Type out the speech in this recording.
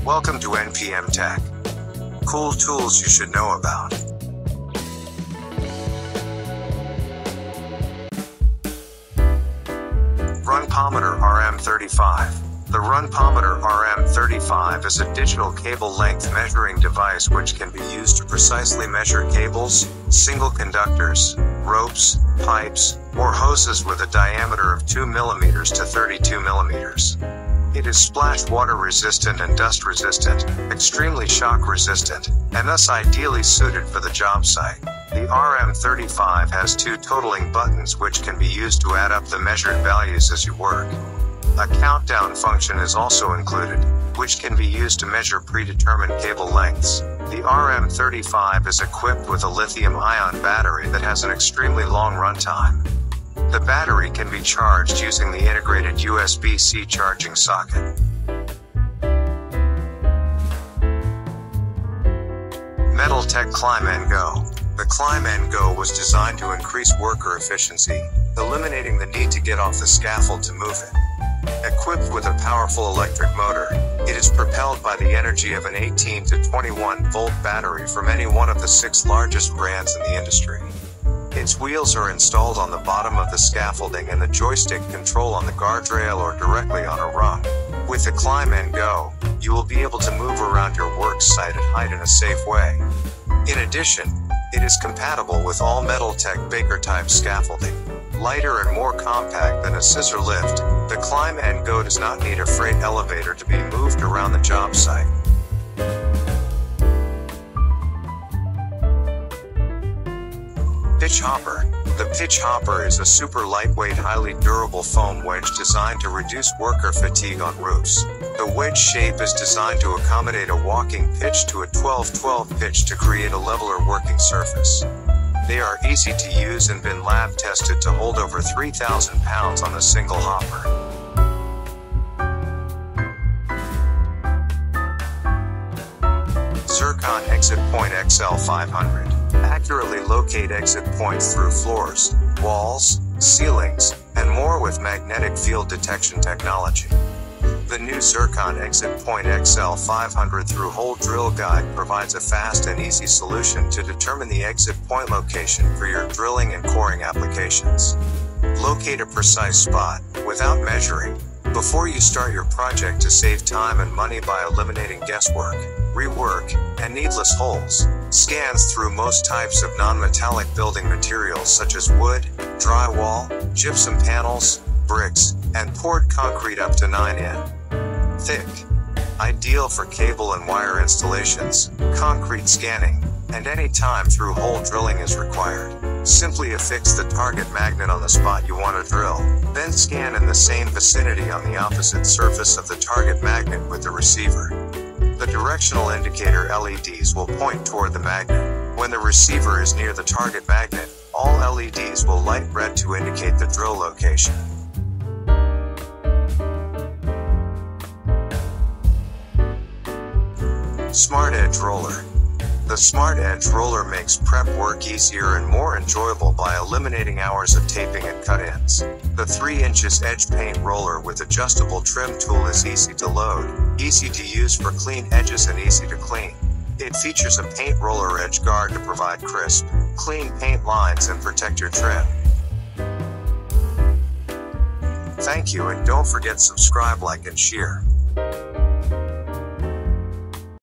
Welcome to NPM Tech. Cool tools you should know about. RUNPOMETER RM35. The RUNPOMETER RM35 is a digital cable length measuring device which can be used to precisely measure cables, single conductors, ropes, pipes, or hoses with a diameter of 2 mm to 32 mm. It is splash water resistant and dust resistant, extremely shock resistant, and thus ideally suited for the job site. The RM35 has two totaling buttons which can be used to add up the measured values as you work. A countdown function is also included, which can be used to measure predetermined cable lengths. The RM35 is equipped with a lithium-ion battery that has an extremely long runtime. The battery can be charged using the integrated USB-C charging socket. Metaltech Climb-N-Go. The Climb-N-Go was designed to increase worker efficiency, eliminating the need to get off the scaffold to move it. Equipped with a powerful electric motor, it is propelled by the energy of an 18 to 21 volt battery from any one of the 6 largest brands in the industry. Its wheels are installed on the bottom of the scaffolding and the joystick control on the guardrail or directly on a rung. With the Climb-N-Go, you will be able to move around your work site at height in a safe way. In addition, it is compatible with all Metaltech Baker type scaffolding. Lighter and more compact than a scissor lift, the Climb-N-Go does not need a freight elevator to be moved around the job site. Pitch hopper. The pitch hopper is a super lightweight, highly durable foam wedge designed to reduce worker fatigue on roofs. The wedge shape is designed to accommodate a walking pitch to a 12-12 pitch to create a leveler working surface. They are easy to use and been lab tested to hold over 3,000 pounds on a single hopper. Zircon ExitPoint XL500. Accurately locate exit points through floors, walls, ceilings, and more with magnetic field detection technology. The new Zircon ExitPoint XL500 through-hole drill guide provides a fast and easy solution to determine the exit point location for your drilling and coring applications. Locate a precise spot, without measuring, before you start your project to save time and money by eliminating guesswork, rework, and needless holes. Scans through most types of non-metallic building materials such as wood, drywall, gypsum panels, bricks, and poured concrete up to 9 in thick. Ideal for cable and wire installations, concrete scanning, and any time through hole drilling is required. Simply affix the target magnet on the spot you want to drill, then scan in the same vicinity on the opposite surface of the target magnet with the receiver. The directional indicator LEDs will point toward the magnet. When the receiver is near the target magnet, all LEDs will light red to indicate the drill location. Smart Edge Roller. The Smart Edge Roller makes prep work easier and more enjoyable by eliminating hours of taping and cut-ins. The 3" edge paint roller with adjustable trim tool is easy to load, easy to use for clean edges and easy to clean. It features a paint roller edge guard to provide crisp, clean paint lines and protect your trim. Thank you, and don't forget subscribe, like and share.